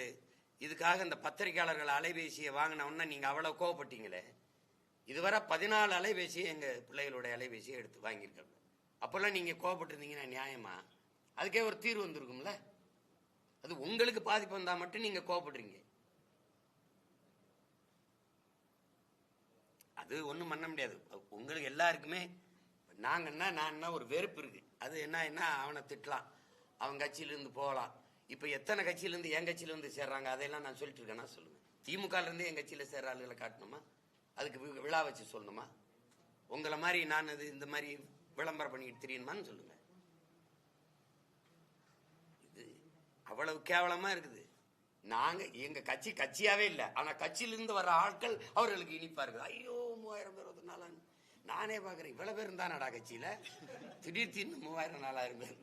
இதுக்காக அந்த பத்திரிகையாளர்கள் அலைபேசியை வாங்கினவுன்னா நீங்க அவ்வளவு கோவப்பட்டீங்களே. இதுவரை 14 அலைபேசியை எங்க பிள்ளைகளுடைய அலைபேசியை எடுத்து வாங்கியிருக்காங்க. அப்பெல்லாம் நீங்க கோவப்பட்டிருந்தீங்கன்னா நியாயமா? அதுக்கே ஒரு தீர்வு வந்திருக்கும்ல. அது உங்களுக்கு பாதிப்பு வந்தா மட்டும் நீங்க கோவப்படுறீங்க. அது ஒண்ணும் பண்ண முடியாது. உங்களுக்கு எல்லாருக்குமே நான் ஒரு வெறுப்பு இருக்கு. அது என்ன அவனை திட்டலாம், அவன் கட்சியிலிருந்து போகலாம். இப்ப எத்தனை கட்சியிலிருந்து என் கட்சியிலிருந்து சேர்றாங்க அதையெல்லாம் நான் சொல்லிட்டு இருக்கேன்னா சொல்லுங்க. திமுக இருந்து என் கட்சியில சேர்ற ஆளுகளை காட்டணுமா? அதுக்கு விழா வச்சு சொல்லணுமா? உங்களை மாதிரி நான் இந்த மாதிரி விளம்பரம் பண்ணிட்டு தெரியணுமான்னு சொல்லுங்க. இது அவ்வளவு கேவலமா இருக்குது. நாங்க எங்க கட்சியாவே இல்லை. ஆனா கட்சியிலிருந்து வர்ற ஆட்கள் அவர்களுக்கு இனிப்பா இருக்குது. ஐயோ 3000 பேர் ஒரு நாளா நானே பாக்குறேன். இவ்வளவு பேர் இருந்தானடா கட்சியில, திடீர்னு 3000 நாளாயிரம் பேர்.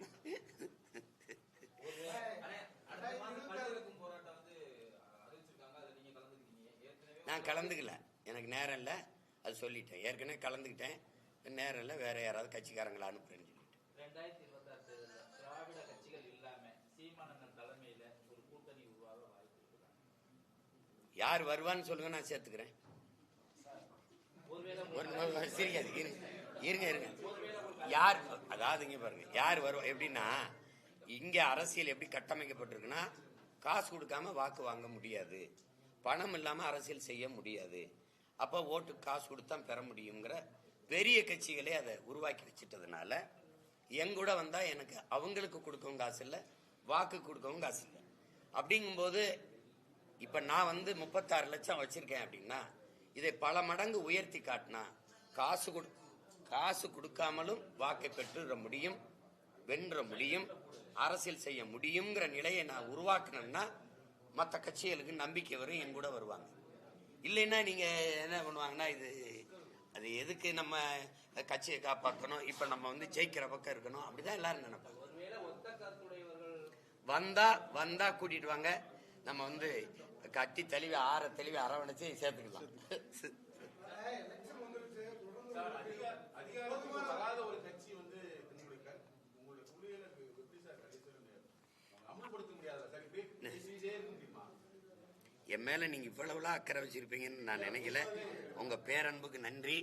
நான் கலந்துக்கல, எனக்கு நேரம் இல்லை. அது சொல்லிட்டேன், ஏற்கனவே கலந்துக்கிட்டேன். நேரம் இல்லை, வேற யாராவது கட்சிக்காரங்களை அனுப்புறேன்னு சொல்லிட்டு. 2026 திராவிட கட்சிகள் இல்லாம சீமானந்தன் தலைமையில ஒரு கூட்டணி உருவாக வாய்ப்பு இருக்குதா? யார் வருவான்னு சொல்லுங்க, நான் சேர்த்துக்கிறேன். இருங்க. யார் அதாவது இங்க பாருங்க, யார் வருவா எப்படின்னா, இங்க அரசியல் எப்படி கட்டமைக்கப்பட்டிருக்குன்னா, காசு கொடுக்காம வாக்கு வாங்க முடியாது, பணம் இல்லாம அரசியல் செய்ய முடியாது. அப்ப ஓட்டுக்கு காசு கொடுத்தா பெற முடியுங்கிற பெரிய கட்சிகளே அதை உருவாக்கி வச்சுட்டதுனால எங்கூட வந்தா எனக்கு அவங்களுக்கு கொடுக்கவும் காசு இல்லை, வாக்கு கொடுக்கவும் காசு இல்லை. அப்படிங்கும்போது இப்ப நான் 36 லட்சம் வச்சிருக்கேன் அப்படின்னா இதை பல மடங்கு உயர்த்தி காட்டினா காசு கொடுக்காமலும் வாக்கை பெற்றுற முடியும், வென்ற முடியும், அரசியல் செய்ய முடியுங்கிற நிலையை நான் உருவாக்கணும்னா மற்ற கட்சிகளுக்கு நம்பிக்கை வரும், என் கூட வருவாங்க. இல்லைன்னா நீங்க என்ன பண்ணுவாங்கன்னா அது எதுக்கு நம்ம கட்சியை காப்பாற்றணும், இப்ப நம்ம ஜெயிக்கிற பக்கம் இருக்கணும், அப்படிதான் எல்லாரும் நினைப்பாங்க. வந்தா கூட்டிட்டு வாங்க, நம்ம கட்டி தெளிவி அரவணைச்சு சேர்த்துக்கலாம். என் மேல நீங்க இவ்வளவுலாம் அக்கறை வச்சிருப்பீங்கன்னு நான் நினைக்கல. உங்க பேரன்புக்கு நன்றி.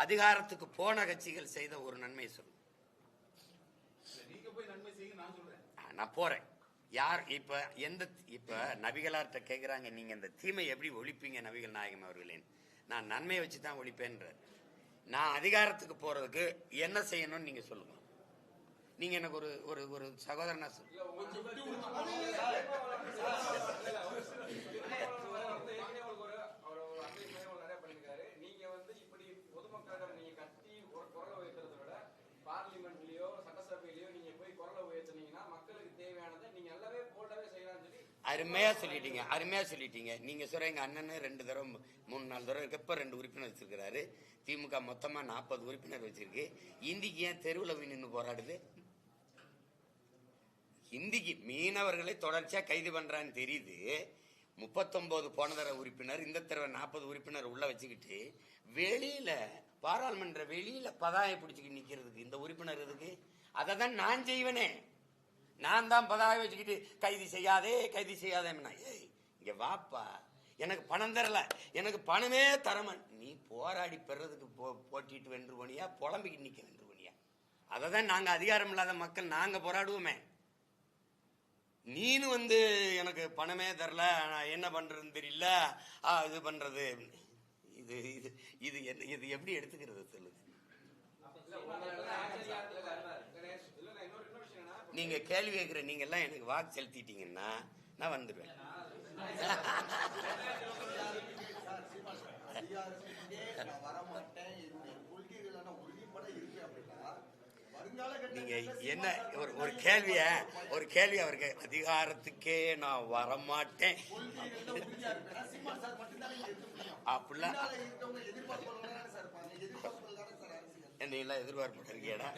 அதிகாரத்துக்கு போன கட்சிகள் செய்த ஒரு நன்மையை சொல்லுங்க. நான் போறேன். யார் இப்ப நபிகளார்ட்ட கேக்குறாங்க, நீங்க இந்த தீமை எப்படி ஒழிப்பீங்க நபிகள் நாயகம் அவர்களே? நான் நன்மையை வச்சுதான் ஒழிப்பேன்ற. நான் அதிகாரத்துக்கு போறதுக்கு என்ன செய்யணும்னு நீங்க சொல்லுங்க. நீங்க எனக்கு ஒரு சகோதரனா சொல்லுங்க. அருமையா சொல்லிட்டீங்க. நீங்க சொல்றீங்க அண்ணன் 2 தடவை 3-4 தடவை எப்ப 2 உறுப்பினர் வச்சிருக்கிறாரு. திமுக மொத்தமா 40 உறுப்பினர் வச்சிருக்கு. இந்திக்கு ஏன் தெருவில் போய் நின்று போராடுது? இந்திக்கு மீனவர்களை தொடர்ச்சியா கைது பண்றான்னு தெரியுது. 39 போன தடவை உறுப்பினர், இந்த தடவை 40 உறுப்பினர் உள்ள வச்சுக்கிட்டு வெளியில பாராளுமன்ற வெளியில பதாயை பிடிச்சுக்கிட்டு நிக்கிறதுக்கு இந்த உறுப்பினர் எதுக்கு? அதை தான் நான் செய்வேனே. நான் தான் பதாயை வச்சுக்கிட்டு கைது செய்யாதே ஏய் இங்க வாப்பா, எனக்கு பணம் தரல, எனக்கு பணமே தரமன். நீ போராடி பெறதுக்கு போட்டிட்டு வென்று போனியா, புலம்பிக்கிட்டு நிக்க வென்று போனியா? அதை தான் நாங்க அதிகாரம் இல்லாத மக்கள் நாங்க போராடுவோமே. நீனு எனக்கு பணமே தரல, நான் என்ன பண்றதுன்னு தெரியல, இது பண்றது, இது எப்படி எடுத்துக்கிறது சொல்லுங்க. நீங்க கேள்வி கேட்கிற நீங்க எல்லாம் எனக்கு வாக்கு செலுத்திட்டீங்கன்னா நான் வந்துடுவேன். நீங்க என்ன ஒரு கேள்வி அவருக்கு, அதிகாரத்துக்கே நான் வரமாட்டேன் அப்படிலாம் என்னையெல்லாம் எதிர்பார்ப்பு இருக்கேடா.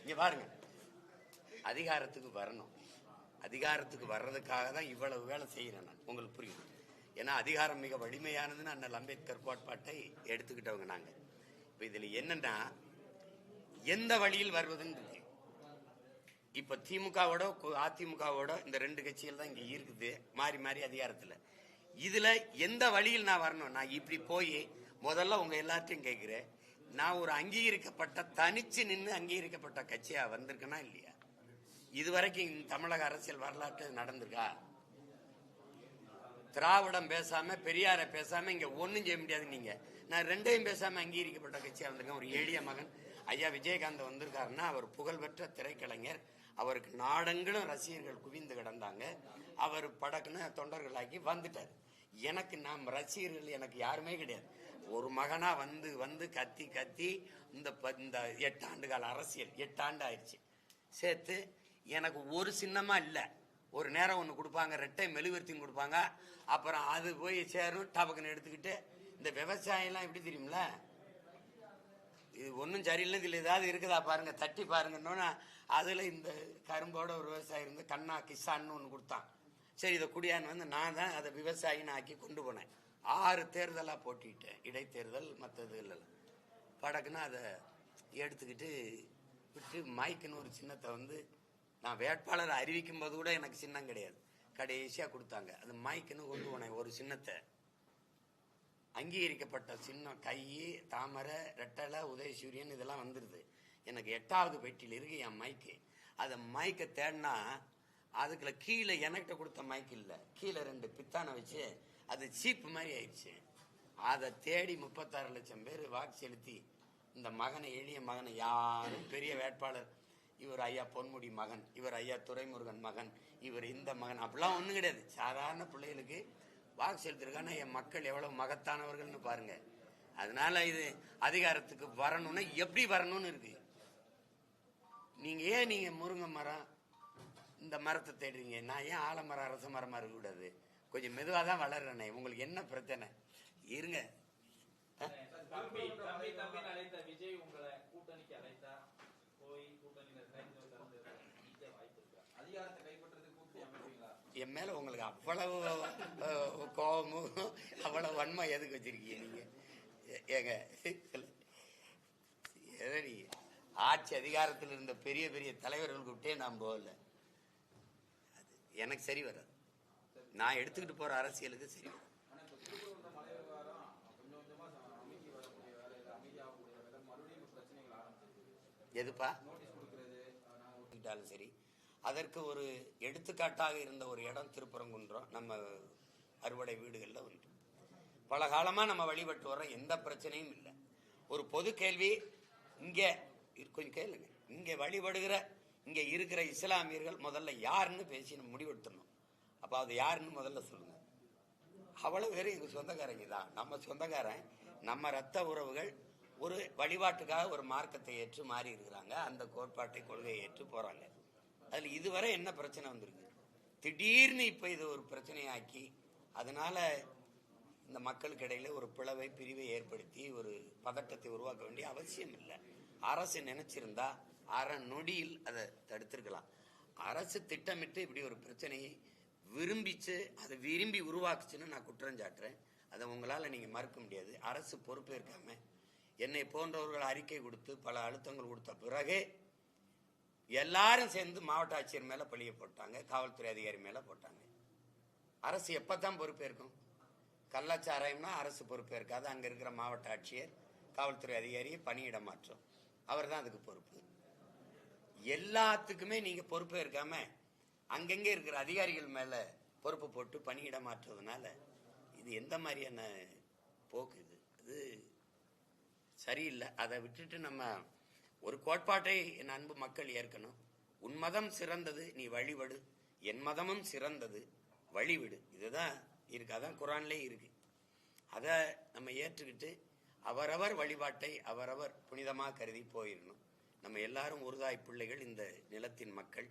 இங்க பாருங்க, அதிகாரத்துக்கு வரணும். அதிகாரத்துக்கு வர்றதுக்காக தான் இவ்வளவு வேலை செய்யறேன் நான். உங்களுக்கு புரியும். ஏன்னா அதிகாரம் மிக வலிமையானதுன்னு அண்ணல் அம்பேத்கர் கோட்பாட்டை எடுத்துக்கிட்டவங்க நாங்க. இப்ப இதுல என்னன்னா எந்த வழியில் வருவதுன்னு இருக்கு. இப்ப திமுகவோட அதிமுகவோட இந்த 2 கட்சிகள் தான் இங்க இருக்குது, மாறி மாறி அதிகாரத்துல. இதுல எந்த வழியில் நான் வரணும்? நான் இப்படி போய் முதல்ல உங்க எல்லாத்தையும் கேட்கிறேன், நான் ஒரு அங்கீகரிக்கப்பட்ட தனிச்சு நின்று அங்கீகரிக்கப்பட்ட கட்சியா வந்திருக்கேனா இல்லையா? இதுவரைக்கும் தமிழக அரசியல் வரலாற்று நடந்திருக்கா? திராவிடம் பேசாம பெரியார பேசாம இங்க ஒன்னும் செய்ய முடியாது. நீங்க நான் 2ஐயும் பேசாம அங்கீகரிக்கப்பட்ட கட்சியா வந்திருக்கேன். ஒரு எளிய மகன் ஐயா விஜயகாந்த் வந்திருக்காருன்னா அவர் புகழ்பெற்ற திரைக்கலைஞர், அவருக்கு நாடெங்கிலும் ரசிகர்கள் குவிந்து கிடந்தாங்க. அவர் படக்குன்னு தொண்டர்களாக்கி வந்துட்டார். எனக்கு ரசிகர்கள் எனக்கு யாருமே கிடையாது. ஒரு மகனா வந்து கத்தி இந்த 8 ஆண்டு கால அரசியல் 8 ஆண்டு ஆயிடுச்சு சேர்த்து எனக்கு ஒரு சின்னமா இல்ல. ஒரு நேரம் ஒண்ணு கொடுப்பாங்க, 2 மெழுகுவர்த்தியும் கொடுப்பாங்க, அப்புறம் அது போய் சேரும் டபக்குன்னு எடுத்துக்கிட்டு. இந்த விவசாயம் எல்லாம் எப்படி தெரியுமில, இது ஒன்னும் சரியில்லை, இதுல ஏதாவது இருக்குதா பாருங்க, தட்டி பாருங்கன்னா அதுல இந்த கரும்போட ஒரு விவசாயி இருந்து கண்ணா கிசான்னு ஒண்ணு கொடுத்தான். சரி இதை குடியான்னு நான் தான் அதை விவசாயின்னு ஆக்கி கொண்டு போனேன். 6 தேர்தலா போட்டிட்டேன், இடைத்தேர்தல் மற்றது இல்லை. படக்குன்னு அதை எடுத்துக்கிட்டு விட்டு மைக்குன்னு ஒரு சின்னத்தை நான் வேட்பாளர் அறிவிக்கும் போது கூட எனக்கு சின்னம் கிடையாது, கடைசியா கொடுத்தாங்க. அது மைக்குன்னு கொண்டு போனேன். ஒரு சின்னத்தை அங்கீகரிக்கப்பட்ட சின்னம், கை, தாமரை, ரெட்டலை, உதயசூரியன் இதெல்லாம் வந்துருது. எனக்கு 8வது பெட்டியில் இருக்கு என் மைக்கு. அதை மைக்கை தேடினா அதுக்குள்ள கீழே எனக்கிட்ட கொடுத்த மைக்கு இல்லை, கீழே 2 பித்தானை வச்சு அது சீப்பு மாதிரி ஆயிடுச்சு. அதை தேடி 36 லட்சம் பேர் வாக்கு செலுத்தி இந்த மகனை, எளிய மகனை, யாரும் பெரிய வேட்பாளர் இவர் ஐயா பொன்முடி மகன், இவர் ஐயா துரைமுருகன் மகன், இவர் இந்த மகன், அப்படிலாம் ஒன்றும் கிடையாது. சாதாரண பிள்ளைகளுக்கு வாக்கு செலுத்திருக்கானா என் மக்கள் எவ்வளவு மகத்தானவர்கள்னு பாருங்க. அதனால இது அதிகாரத்துக்கு வரணும்னா எப்படி வரணும்னு இருக்கு. நீங்க முருங்கை மரம் இந்த மரத்தை தேடுறீங்க, நான் ஏன் ஆலமரம் அரச மரமா இருக்கக்கூடாது? கொஞ்சம் மெதுவாக தான் வளர்றேனே, உங்களுக்கு என்ன பிரச்சனை? இருங்க. தம்பின்னு அழைத்த விஜய் உங்களை கூட்டணிக்கு அழைத்தா போய் கூட்டணியில வாய்ப்பு இருக்கா? அதிகாரத்தை கைப்பற்றதுக்கு கூட்டணி அமைப்பீங்களா? என் மேல உங்களுக்கு அவ்வளவு கோபமும் அவ்வளவு வன்மை எதுக்கு வச்சிருக்கீங்க நீங்க? ஏங்க எதடி ஆட்சி அதிகாரத்தில் இருந்த பெரிய பெரிய தலைவர்களுக்கு விட்டே நான் போகல. அது எனக்கு சரி வராது. நான் எடுத்துக்கிட்டு போற அரசியலுக்கு சரி வரும். எதுப்பா சரி, அதற்கு ஒரு எடுத்துக்காட்டாக இருந்த ஒரு இடம் திருப்பரங்குன்றம். நம்ம அறுவடை வீடுகள்ல ஒன்று பல காலமா நம்ம வழிபட்டு வர்றோம், எந்த பிரச்சனையும் இல்லை. ஒரு பொது கேள்வி இங்க கொஞ்சம் கேளுங்க. இங்க வழிபடுகிற இங்க இருக்கிற இஸ்லாமியர்கள் முதல்ல யாருன்னு பேசி நம்ம முடிவெடுத்துடணும். அப்ப அது யாருன்னு முதல்ல சொல்லுங்க. அவ்வளவு பேரும் எங்க சொந்தக்காரங்க தான், நம்ம சொந்தக்காரன், நம்ம ரத்த உறவுகள். ஒரு வழிபாட்டுக்காக ஒரு மார்க்கத்தை ஏற்று மாறி இருக்கிறாங்க, அந்த கோட்பாட்டை கொள்கையை ஏற்று போறாங்க. அதுல இதுவரை என்ன பிரச்சனை வந்திருக்கு? திடீர்னு இப்ப இது ஒரு பிரச்சனையாக்கி அதனால இந்த மக்களுக்கு இடையில ஒரு பிளவை, பிரிவை ஏற்படுத்தி ஒரு பதட்டத்தை உருவாக்க வேண்டிய அவசியம் இல்லை. அரசு நினைச்சிருந்தா அரை நொடியில் அதை தடுத்திருக்கலாம். அரசு திட்டமிட்டு இப்படி ஒரு பிரச்சனையை விரும்பிச்சு அதை விரும்பி உருவாக்குச்சுன்னு நான் குற்றம் சாட்டுறேன். அதை உங்களால நீங்க மறுக்க முடியாது. அரசு பொறுப்பேற்காம என்னை போன்றவர்கள் அறிக்கை கொடுத்து பல அழுத்தங்கள் கொடுத்த பிறகு எல்லாரும் சேர்ந்து மாவட்ட ஆட்சியர் மேல பழிய போட்டாங்க, காவல்துறை அதிகாரி மேல போட்டாங்க. அரசு எப்பதான் பொறுப்பேற்கும்? கள்ளச்சாராயம்னா அரசு பொறுப்பேற்காது. அங்க இருக்கிற மாவட்ட ஆட்சியர், காவல்துறை அதிகாரியை பணியிட மாற்றம், அவர் தான் அதுக்கு பொறுப்பு. எல்லாத்துக்குமே நீங்க பொறுப்பேற்காம அங்கங்கே இருக்கிற அதிகாரிகள் மேல பொறுப்பு போட்டு பணியிட மாற்றுறதுனால இது எந்த மாதிரியான போக்கு? இது சரியில்லை. அதை விட்டுட்டு நம்ம ஒரு கோட்பாட்டை என் அன்பு மக்கள் ஏற்கணும். உன் மதம் சிறந்தது, நீ வழிபடு, என் மதமும் சிறந்தது, வழிவிடு. இதுதான் இருக்கு, அதான் குரான்லே இருக்கு. அதை நம்ம ஏற்றுக்கிட்டு அவரவர் வழிபாட்டை அவரவர் புனிதமாக கருதி போயிடணும். நம்ம எல்லாரும் ஒருதாய் பிள்ளைகள், இந்த நிலத்தின் மக்கள்.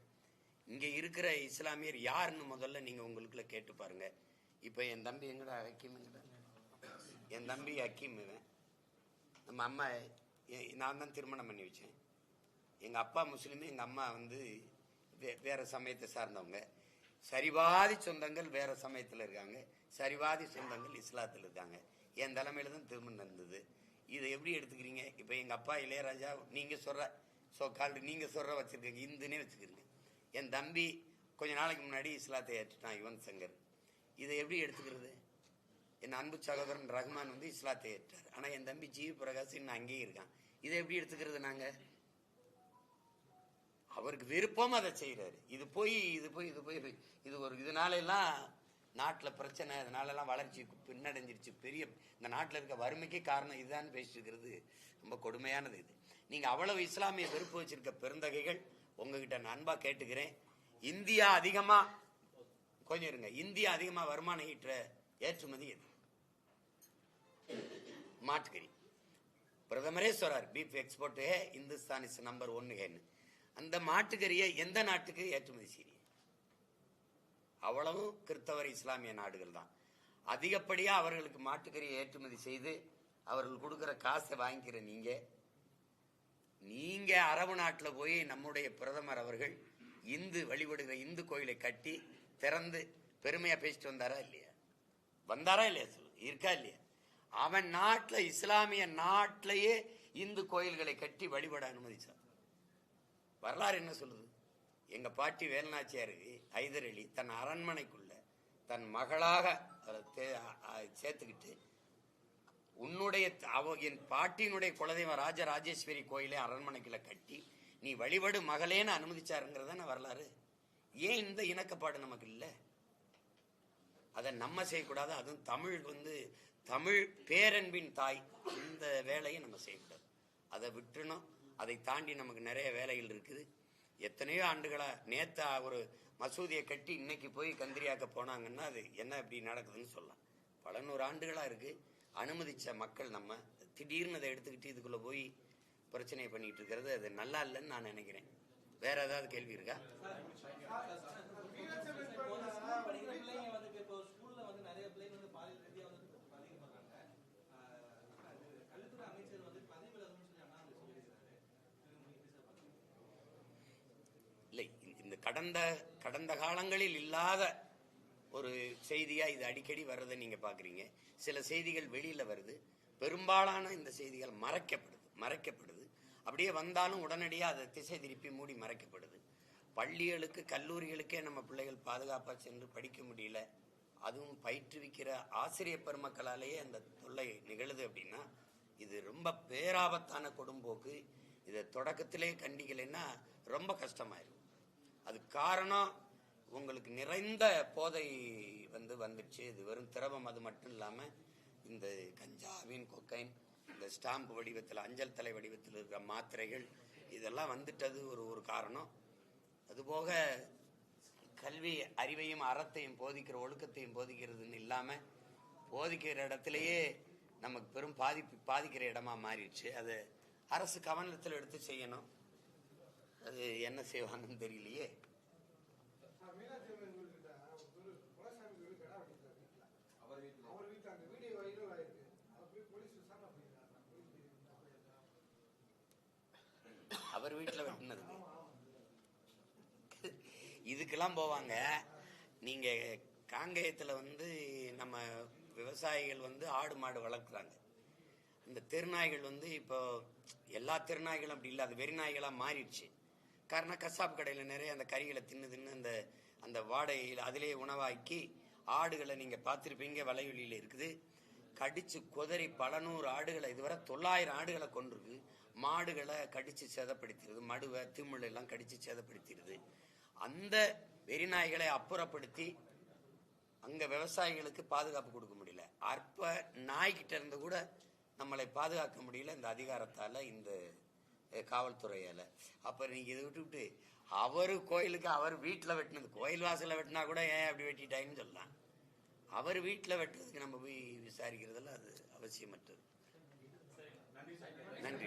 இங்க இருக்கிற இஸ்லாமியர் யாருன்னு முதல்ல நீங்க உங்களுக்குள்ள கேட்டு பாருங்க. இப்ப என் தம்பி எங்கடா ஹக்கீம், என் தம்பி ஹக்கீம். நம்ம அம்மா, நான் தான் திருமணம் பண்ணி வச்சேன். எங்க அப்பா முஸ்லீம், எங்க அம்மா வேற சமயத்தை சார்ந்தவங்க. சரிவாதி சொந்தங்கள் வேற சமயத்துல இருக்காங்க, சரிவாதி சொந்தங்கள் இஸ்லாத்துல இருக்காங்க. என் தலைமையில தான் திருமணம் நடந்தது. இதை எப்படி எடுத்துக்கிறீங்க? இப்ப எங்க அப்பா இளையராஜா, நீங்க சொல்ற நீங்க வச்சிருக்கீங்க, இந்துனே வச்சுக்கிறீங்க. என் தம்பி கொஞ்ச நாளைக்கு முன்னாடி இஸ்லாத்தை ஏற்றுட்டான், யுவன் சங்கர். இதை எப்படி எடுத்துக்கிறது? என் அன்பு சகோதரன் ரஹ்மான் இஸ்லாத்தை ஏற்றார். ஆனா என் தம்பி ஜி பிரகாஷ் இன்னும் அங்கேயே இருக்கான். இதை எப்படி எடுத்துக்கிறது? நாங்க அவருக்கு விருப்பம் அதை செய்யறாரு. இது போய் இது ஒரு இதனால எல்லாம் நாட்டுல பிரச்சனை, இதனால எல்லாம் வளர்ச்சி பின்னடைஞ்சிருச்சு. பெரிய இந்த நாட்டுல இருக்க வறுமைக்கே காரணம் இதுதான் பேசிட்டு இருக்கிறது. ரொம்ப கொடுமையானது இது. நீங்க அவ்வளவு இஸ்லாமிய வெறுப்பு வச்சிருக்க பெருந்தகைகள், உங்ககிட்ட நான் அன்பா கேட்டுக்கிறேன். இந்தியா அதிகமா கொஞ்சம் இருங்க, இந்தியா அதிகமா வருமானம் ஈட்டுற ஏற்றுமதி எது? மாட்டுக்கறி. பிரதமரே சொல்றார், beef export Hindustan is number 1. அந்த மாட்டுக்கறியை எந்த நாட்டுக்கு ஏற்றுமதி செய்ய? அவ்வளவும் கிறிஸ்தவர் இஸ்லாமிய நாடுகள் தான். அதிகப்படியா அவர்களுக்கு மாட்டுக்கறியை ஏற்றுமதி செய்து அவர்கள் கொடுக்கிற காசை வாங்கிக்கிற நீங்க அரபு நாட்டுல போய் நம்முடைய பிரதமர் அவர்கள் இந்து வழிபடுகிற இந்து கோயிலை கட்டி திறந்து பெருமையா பேசிட்டு வந்தாரா இல்லையா? சொல்லு, இருக்கா இல்லையா? அவன் நாட்டுல, இஸ்லாமிய நாட்டிலேயே இந்து கோயில்களை கட்டி வழிபட அனுமதிச்சான். வரலாறு என்ன சொல்லுது? எங்க பாட்டி வேலுநாச்சியாருக்கு ஹைதர் அலி தன் அரண்மனைக்குள்ள தன் மகளாக சேர்த்துக்கிட்டு, என் பாட்டியினுடைய குலதெய்வம் ராஜராஜேஸ்வரி கோயிலை அரண்மனைக்குள்ள கட்டி நீ வழிபடு மகளேன்னு அனுமதிச்சாருங்கிறதான வரலாறு. ஏன் இந்த இணக்கப்பாடு நமக்கு இல்லை? அதை நம்ம செய்யக்கூடாது. அதுவும் தமிழ் தமிழ் பேரன்பின் தாய். இந்த வேலையை நம்ம செய்யக்கூடாது, அதை விட்டுணும். அதை தாண்டி நமக்கு நிறைய வேலைகள் இருக்குது. எத்தனையோ ஆண்டுகளா நேற்று ஒரு மசூதியை கட்டி இன்னைக்கு போய் கந்திரியாக்க போனாங்கன்னா அது என்ன இப்படி நடக்குதுன்னு சொல்லலாம். பல நூறு ஆண்டுகளாக இருக்குது. அனுமதிச்ச மக்கள் நம்ம திடீர்னு அதை எடுத்துக்கிட்டு இதுக்குள்ளே போய் பிரச்சனையை பண்ணிட்டு இருக்கிறது அது நல்லா இல்லைன்னு நான் நினைக்கிறேன். வேற ஏதாவது கேள்வி இருக்கா? இல்லை, இந்த கடந்த காலங்களில் இல்லாத ஒரு செய்தியா இது அடிக்கடி வர்றதை நீங்க பாக்குறீங்க. சில செய்திகள் வெளியில வருது, பெரும்பாலான இந்த செய்திகள் மறைக்கப்படுது. அப்படியே வந்தாலும் உடனடியாக அதை திசை திருப்பி மூடி மறைக்கப்படுது. பள்ளிகளுக்கு கல்லூரிகளுக்கே நம்ம பிள்ளைகள் பாதுகாப்பாக சென்று படிக்க முடியல. அதுவும் பயிற்றுவிக்கிற ஆசிரியர் பெருமக்களாலேயே அந்த தொல்லை நிகழுது அப்படின்னா இது ரொம்ப பேராபத்தான கொடும்போக்கு. இதை தொடக்கத்திலே கண்டிக்கலைன்னா ரொம்ப கஷ்டமாயிரும். அது காரணம் உங்களுக்கு நிறைந்த போதை வந்துடுச்சு. இது வெறும் திரவம், அது மட்டும் இல்லாமல் இந்த கஞ்சாவின் கொக்கைன், இந்த ஸ்டாம்ப் வடிவத்தில், அஞ்சல் தலை வடிவத்தில் இருக்கிற மாத்திரைகள், இதெல்லாம் வந்துட்டது ஒரு காரணம். அதுபோக கல்வி அறிவையும் அறத்தையும் போதிக்கிற ஒழுக்கத்தையும் போதிக்கிறதுன்னு இல்லாமல் போதிக்கிற இடத்துலையே நமக்கு பெரும் பாதிக்கிற இடமா மாறிடுச்சு. அது அரசு கவனத்தில் எடுத்து செய்யணும். அது என்ன செய்வாங்கன்னு தெரியலையே. அவர் வீட்டில் வெட்டினது இதுக்கெல்லாம் போவாங்க. நீங்க காங்கேயத்தில் நம்ம விவசாயிகள் ஆடு மாடு வளர்க்குறாங்க. இந்த தெருநாய்கள் இப்போ எல்லா தெருநாய்களும் அப்படி இல்லை, அது வெறிநாய்களாக மாறிடுச்சு. காரணம் கசாப்பு கடையில் நிறைய அந்த கறிகளை தின்னு அந்த வாடகையில் அதிலேயே உணவாக்கி ஆடுகளை நீங்கள் பார்த்துருப்பீங்க, வலைவெளியில் இருக்குது. கடிச்சு கொதறி பல நூறு ஆடுகளை, இதுவரை 900 ஆடுகளை கொண்டிருக்கு. மாடுகளை கடிச்சு சேதப்படுத்திடுது, மடுவை திமிழ் எல்லாம் கடிச்சு சேதப்படுத்திடுது. அந்த வெறிநாய்களை அப்புறப்படுத்தி அங்க விவசாயிகளுக்கு பாதுகாப்பு கொடுக்க முடியல. அற்ப நாய்கிட்ட இருந்து கூட நம்மளை பாதுகாக்க முடியல இந்த அதிகாரத்தால, இந்த காவல்துறையால. அப்ப நீங்க இதை விட்டு அவரு கோயிலுக்கு அவர் வீட்டுல வெட்டினது, கோயில் வாசல வெட்டினா கூட ஏன் அப்படி வெட்டிட்டாயின்னு சொல்லலாம். அவர் வீட்டுல வெட்டுறதுக்கு நம்ம போய் விசாரிக்கிறதுல அது அவசியமற்றது. நன்றி.